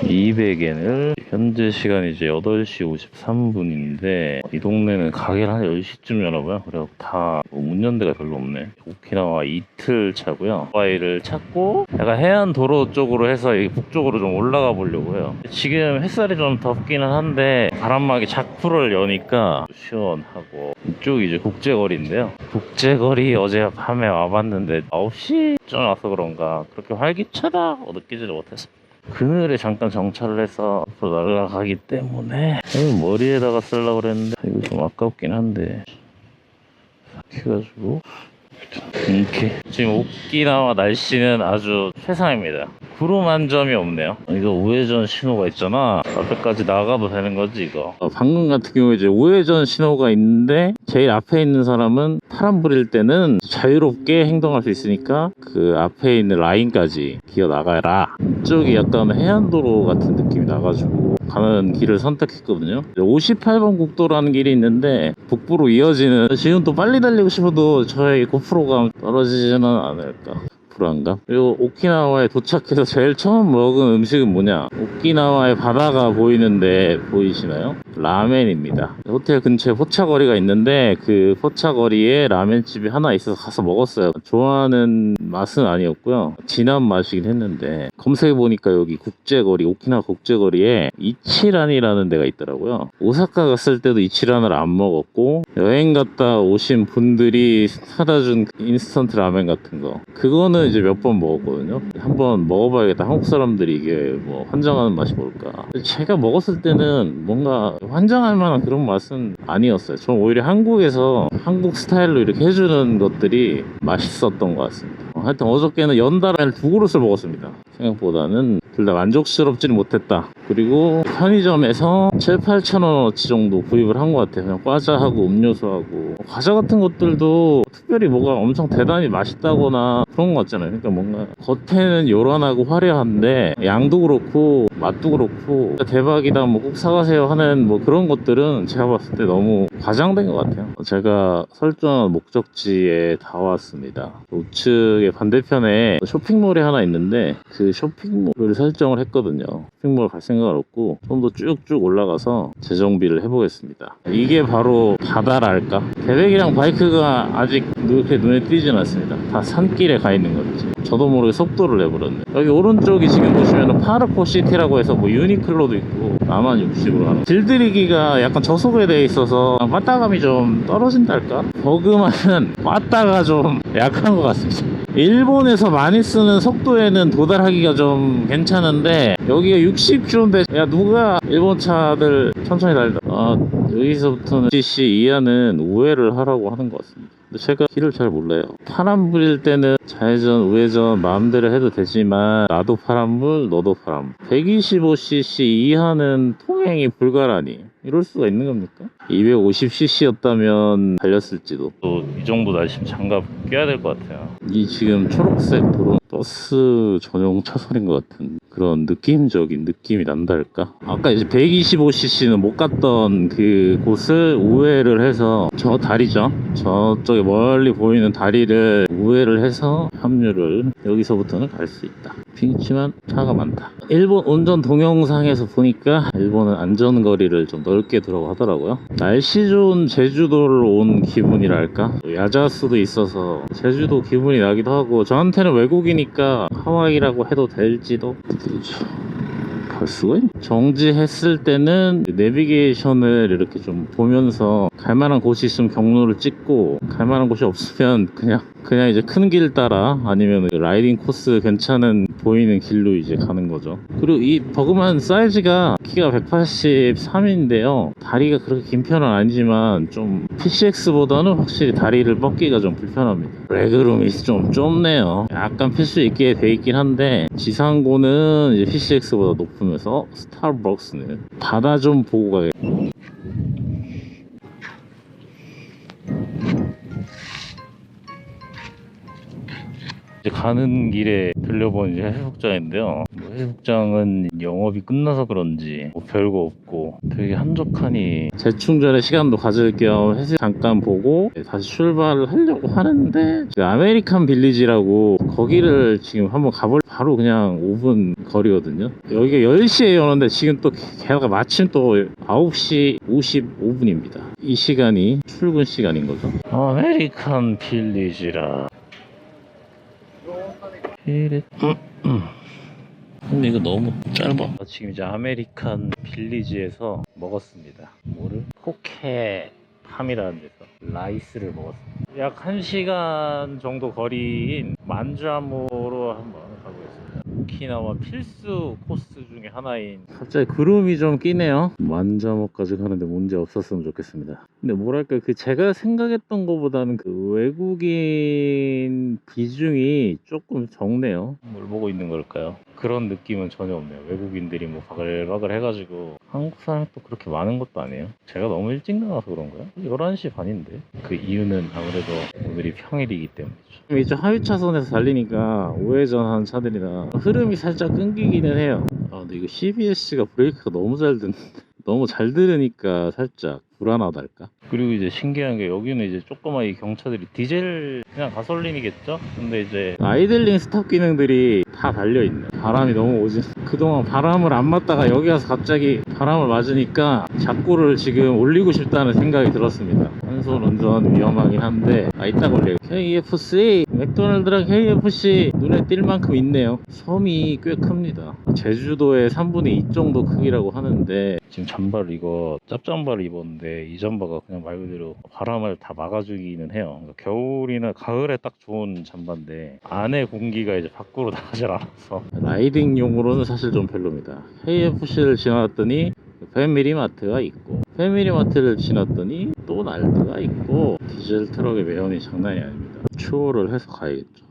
200엔을 현재 시간이 이제 8시 53분인데 이 동네는 가게를 한 10시쯤 열어봐요. 그래서 다 문 연 데가 별로 없네. 오키나와 이틀 차고요. 하와이를 찾고 약간 해안 도로 쪽으로 해서 이 북쪽으로 좀 올라가 보려고 해요. 지금 햇살이 좀 덥기는 한데 바람막이 자쿠를 여니까 시원하고 이쪽이 이제 국제거리인데요. 국제거리 어제 밤에 와봤는데 9시쯤 와서 그런가 그렇게 활기차다고 느끼지를 못했어요. 그늘에 잠깐 정차를 해서 앞으로 날아가기 때문에 이거 머리에다가 쓰려고 그랬는데 이거 좀 아깝긴 한데 이렇게 해가지고 이렇게 지금 오키나와 날씨는 아주 최상입니다. 구름 한 점이 없네요. 이거 우회전 신호가 있잖아. 앞에까지 나가도 되는 거지 이거. 방금 같은 경우에 이제 우회전 신호가 있는데 제일 앞에 있는 사람은 파란불일 때는 자유롭게 행동할 수 있으니까 그 앞에 있는 라인까지 기어 나가라. 이쪽이 약간 해안도로 같은 느낌이 나가지고 가는 길을 선택했거든요. 58번 국도라는 길이 있는데 북부로 이어지는, 지금 또 빨리 달리고 싶어도 저의 고프로가 떨어지지는 않을까 불안감. 그리고 오키나와에 도착해서 제일 처음 먹은 음식은 뭐냐, 오키나와의 바다가 보이는데 보이시나요? 라멘입니다. 호텔 근처에 포차거리가 있는데 그 포차거리에 라멘집이 하나 있어서 가서 먹었어요. 좋아하는 맛은 아니었고요, 진한 맛이긴 했는데 검색해보니까 여기 국제거리, 오키나와 국제거리에 이치란이라는 데가 있더라고요. 오사카 갔을 때도 이치란을 안 먹었고, 여행 갔다 오신 분들이 사다 준 인스턴트 라멘 같은 거, 그거는 이제 몇 번 먹었거든요. 한번 먹어봐야겠다. 한국 사람들이 이게 뭐 환장하는 맛이 뭘까. 제가 먹었을 때는 뭔가 환장할 만한 그런 맛은 아니었어요. 저는 오히려 한국에서 한국 스타일로 이렇게 해주는 것들이 맛있었던 것 같습니다. 하여튼 어저께는 연달아 2그릇을 먹었습니다. 생각보다는 둘 다 만족스럽지는 못했다. 그리고 편의점에서 7,000~8,000원어치 정도 구입을 한 것 같아요. 그냥 과자하고 음료수하고 과자 같은 것들도 특별히 뭐가 엄청 대단히 맛있다거나 그런 거 같잖아요. 그러니까 뭔가 겉에는 요란하고 화려한데 양도 그렇고 맛도 그렇고 대박이다, 뭐 꼭 사가세요 하는 뭐 그런 것들은 제가 봤을 때 너무 과장된 것 같아요. 제가 설정한 목적지에 다 왔습니다. 우측의 반대편에 쇼핑몰이 하나 있는데 그 쇼핑몰을 설정을 했거든요. 쇼핑몰 갈 생각은 없고 좀 더 쭉쭉 올라가서 재정비를 해보겠습니다. 이게 바로 바다랄까? 계획이랑 바이크가 아직 그렇게 눈에 띄진 않습니다. 다 산길에 가 있는 거지. 저도 모르게 속도를 내버렸네. 여기 오른쪽이 지금 보시면은 파르코 시티라고 해서 뭐 유니클로도 있고 나만 60으로 하는, 길들이기가 약간 저속에 돼 있어서 빠따감이 좀 떨어진달까? 버그만은 빠따가 좀 약한 것 같습니다. 일본에서 많이 쓰는 속도에는 도달하기가 좀 괜찮은데 여기가 60km인데 야 누가 일본 차들 천천히 달리다. 여기서부터는 cc 이하는 우회를 하라고 하는 것 같습니다. 근데 제가 길을 잘 몰라요. 파란불일 때는 좌회전 우회전 마음대로 해도 되지만 나도 파란불 너도 파란불, 125cc 이하는 통행이 불가라니 이럴 수가 있는 겁니까? 250cc였다면 달렸을지도. 또 이 정도 날씨면 장갑 껴야 될 것 같아요. 이 지금 초록색 도로 버스 전용 차선인 것 같은 그런 느낌적인 느낌이 난달까? 아까 이제 125cc는 못 갔던 그 곳을 우회를 해서 저 다리죠? 저쪽에 멀리 보이는 다리를 우회를 해서 합류를, 여기서부터는 갈 수 있다. 그렇지만 차가 많다. 일본 운전 동영상에서 보니까 일본은 안전거리를 좀 넓게 두라고 하더라고요. 날씨 좋은 제주도를 온 기분이랄까? 야자수도 있어서 제주도 기분이 나기도 하고, 저한테는 외국이니까 하와이라고 해도 될지도. 갈 수가 있나? 정지했을 때는 내비게이션을 이렇게 좀 보면서 갈만한 곳이 있으면 경로를 찍고, 갈만한 곳이 없으면 그냥 이제 큰 길 따라 아니면 라이딩 코스 괜찮은 보이는 길로 이제 가는 거죠. 그리고 이 버그만 사이즈가 키가 183인데요 다리가 그렇게 긴 편은 아니지만 좀 PCX보다는 확실히 다리를 뻗기가 좀 불편합니다. 레그룸이 좀 좁네요. 약간 필수 있게 돼 있긴 한데 지상고는 이제 PCX보다 높으면서 스타벅스는 바다 좀 보고 가겠다. 이제 가는 길에 들려본 이제 해수욕장인데요. 해수욕장은 영업이 끝나서 그런지 뭐 별거 없고 되게 한적하니 재충전의 시간도 가질 겸 해수욕 잠깐 보고 다시 출발을 하려고 하는데, 아메리칸 빌리지라고 거기를 지금 한번 가볼 바로 그냥 5분 거리거든요. 여기가 10시에 오는데 지금 또 걔가 마침 또 9시 55분입니다. 이 시간이 출근 시간인 거죠. 아메리칸 빌리지라. 근데 이거 너무 짧아. 지금 이제 아메리칸 빌리지에서 먹었습니다. 뭐를? 포케함이라는 데서 라이스를 먹었습니다. 약 1시간 정도 거리인 만자모로 한번 가보겠습니다. 오키나와 필수 코스 중에 하나인, 갑자기 구름이 좀 끼네요. 만자모까지 가는데 문제 없었으면 좋겠습니다. 근데 뭐랄까, 그 제가 생각했던 것보다는 그 외국인 비중이 조금 적네요. 뭘 보고 있는 걸까요? 그런 느낌은 전혀 없네요. 외국인들이 뭐 바글바글 해가지고. 한국 사람이 또 그렇게 많은 것도 아니에요. 제가 너무 일찍 나가서 그런가요? 11시 반인데. 그 이유는 아무래도 오늘이 평일이기 때문이죠. 이제 하위 차선에서 달리니까 우회전 하는 차들이라 흐름이 살짝 끊기기는 해요. 근데 이거 CBS가 브레이크가 너무 잘 듣는데, 너무 잘 들으니까 살짝 불안하달까? 그리고 이제 신기한 게, 여기는 이제 조그마 이 경차들이 디젤, 그냥 가솔린이겠죠? 근데 이제 아이들링 스탑 기능들이 다 달려있네. 바람이 너무 오지. 그동안 바람을 안 맞다가 여기 와서 갑자기 바람을 맞으니까 작고를 지금 올리고 싶다는 생각이 들었습니다. 한손 운전 위험하긴 한데, 이따 걸려요. KFC, 맥도날드랑 KFC 눈에 띌 만큼 있네요. 섬이 꽤 큽니다. 제주도의 3분의 2 정도 크기라고 하는데, 지금 잠바를, 이거 짭잠바를 입었는데 이 잠바가 그냥 말 그대로 바람을 다 막아주기는 해요. 그러니까 겨울이나 가을에 딱 좋은 잠바인데 안에 공기가 이제 밖으로 나가질 않아서 라이딩용으로는 사실 좀 별로입니다. KFC를 지나갔더니 패밀리마트가 있고, 패밀리마트를 지났더니 또 날드가 있고, 디젤 트럭의 매연이 장난이 아닙니다. 추월을 해서 가야겠죠.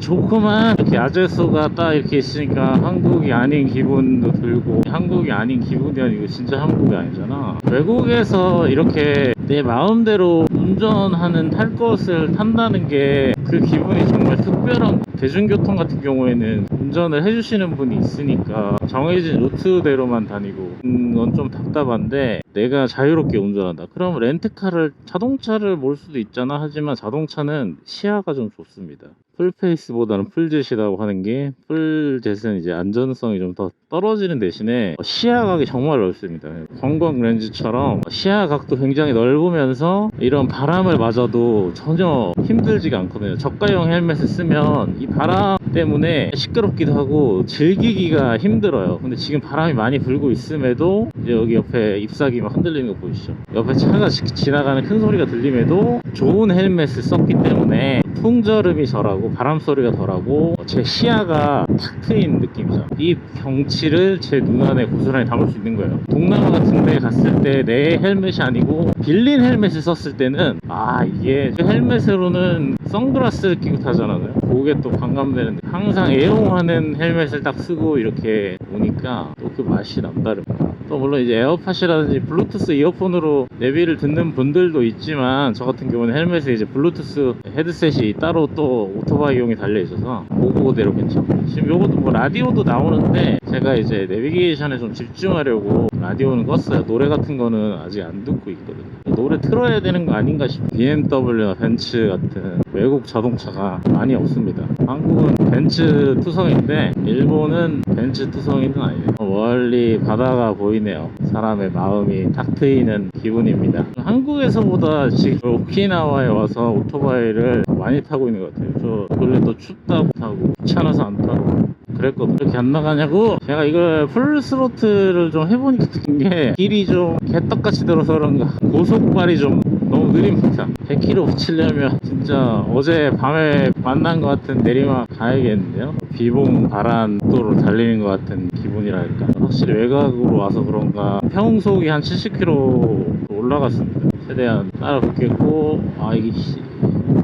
좋구만. 이렇게 야제수가 딱 이렇게 있으니까 한국이 아닌 기분도 들고, 한국이 아닌 기분이 아니고 진짜 한국이 아니잖아. 외국에서 이렇게 내 마음대로 운전하는, 탈 것을 탄다는 게 그 기분이 정말 특별한. 대중교통 같은 경우에는 운전을 해주시는 분이 있으니까 정해진 루트대로만 다니고, 건 좀 답답한데, 내가 자유롭게 운전한다 그럼 렌트카를, 자동차를 몰 수도 있잖아. 하지만 자동차는 시야가 좀 좋습니다. 풀페이스보다는 풀젯이라고 하는 게, 풀젯은 이제 안전성이 좀 더 떨어지는 대신에 시야각이 정말 넓습니다. 관광 렌즈처럼 시야각도 굉장히 넓으면서 이런 바람을 맞아도 전혀 힘들지가 않거든요. 저가형 헬멧을 쓰면 이 바람 때문에 시끄럽기도 하고 즐기기가 힘들어요. 근데 지금 바람이 많이 불고 있음에도, 이제 여기 옆에 잎사귀 막 흔들리는 거 보이시죠? 옆에 차가 지나가는 큰 소리가 들림에도 좋은 헬멧을 썼기 때문에 풍절음이 덜하고 바람 소리가 덜하고 제 시야가 탁 트인 느낌이죠. 이 경치를 제 눈안에 고스란히 담을 수 있는 거예요. 동남아 같은 데 갔을 때 내 헬멧이 아니고 빌린 헬멧을 썼을 때는, 이게 헬멧으로는 선글라스를 끼고 타잖아요. 그게 또 반감되는데, 항상 애용하는 헬멧을 딱 쓰고 이렇게 오니까 또 그 맛이 남다릅니다. 또 물론 이제 에어팟이라든지 블루투스 이어폰으로 내비를 듣는 분들도 있지만, 저 같은 경우는 헬멧에 이제 블루투스 헤드셋이 따로 또 오토바이용이 달려 있어서 그거대로 괜찮고, 지금 요것도 뭐 라디오도 나오는데 제가 이제 내비게이션에 좀 집중하려고 라디오는 껐어요. 노래 같은 거는 아직 안 듣고 있거든요. 노래 틀어야 되는 거 아닌가 싶어요. BMW나 벤츠 같은 외국 자동차가 많이 없습니다. 한국은 벤츠 투성인데 일본은 벤츠 투성이는 아니에요. 멀리 바다가 보이네요. 사람의 마음이 탁 트이는 기분입니다. 한국에서보다 지금 오키나와에 와서 오토바이를 많이 타고 있는 것 같아요. 저 원래 또 춥다고 타고 귀찮아서 안 타고 그랬거든요. 이렇게 안 나가냐고. 제가 이걸 풀스로틀을 좀 해보니까 느낀 게, 길이 좀 개떡같이 들어서 그런가 고속발이 좀 너무 느립니다. 100km 치려면 진짜 어제 밤에 만난 것 같은 내리막 가야겠는데요. 비봉 바란도로 달리는 것 같은 기분이랄까. 확실히 외곽으로 와서 그런가 평속이 한 70km 올라갔습니다. 최대한 따라붙겠고, 이게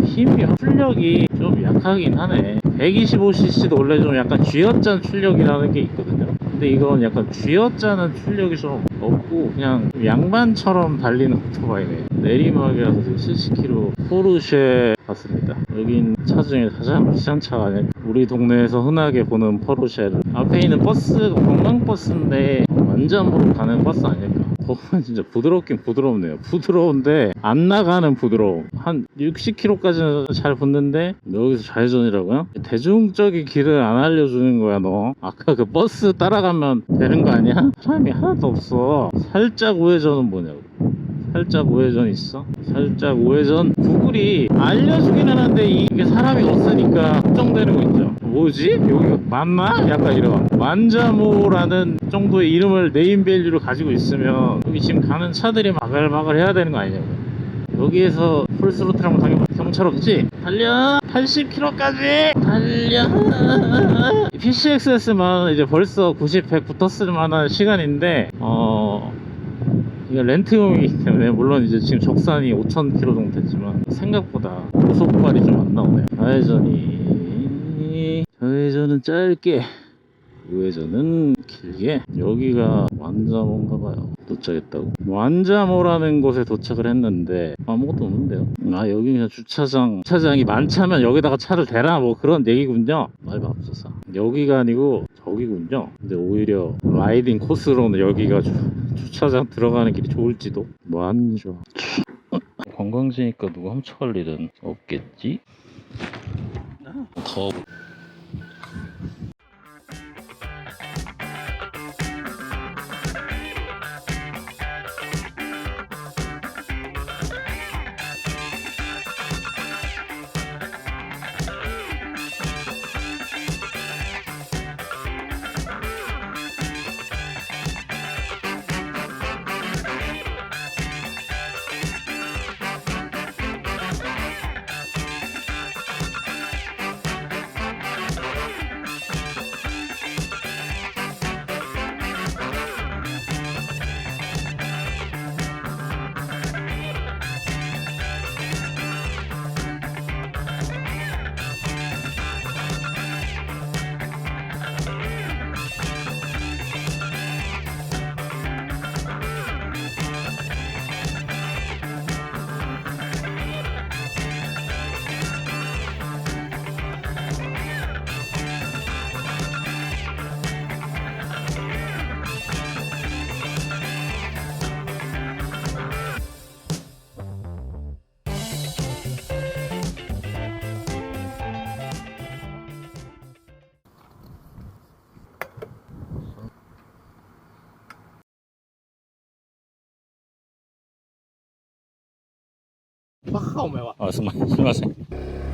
힘이, 출력이 좀 약하긴 하네. 125cc도 원래 좀 약간 쥐어짠 출력이라는 게 있거든요. 근데 이건 약간 쥐어짜는 출력이 좀 없고 그냥 양반처럼 달리는 오토바이네. 내리막이라서 지금 70km 포르쉐 같습니다. 여긴 차 중에 가장 비싼 차가 아닐까. 우리 동네에서 흔하게 보는 포르쉐를, 앞에 있는 버스가 관광버스인데 완전으로 가는 버스 아닐까. 진짜 부드럽긴 부드럽네요. 부드러운데 안 나가는 부드러움. 한 60km까지는 잘 붙는데 여기서 좌회전이라고요? 대중적인 길을 안 알려주는 거야 너. 아까 그 버스 따라가면 되는 거 아니야? 사람이 하나도 없어. 살짝 우회전은 뭐냐고. 살짝 우회전 있어? 살짝 우회전 구글이 알려주긴 하는데 이게 사람이 없으니까 걱정되는 거 있죠. 뭐지? 여기가 맞나? 약간 이런 만자모라는 정도의 이름을 네임밸류를 가지고 있으면 여기 지금 가는 차들이 마글마글 해야 되는 거 아니냐고요. 여기에서 풀스로틀 하면 당연히 경찰 없지? 달려! 80km까지! 달려! PCXS만 이제 벌써 90, 100 붙었을 만한 시간인데 이게 렌트용이기 때문에 물론 이제 지금 적산이 5,000km 정도 됐지만 생각보다 고속발이 좀 안 나오네요. 좌회전은 짧게, 우회전은 길게. 여기가 완자모인가봐요. 도착했다고. 완자모라는 곳에 도착을 했는데 아무것도 없는데요. 여기 그냥 주차장이 많자면 여기다가 차를 대라 뭐 그런 얘기군요. 말도 없어서 여기가 아니고 저기군요. 근데 오히려 라이딩 코스로는 여기가 주차장 들어가는 길이 좋을지도. 뭐 안 좋아. 관광지니까 누가 훔쳐갈 일은 없겠지? 더バカかお前は。すみません。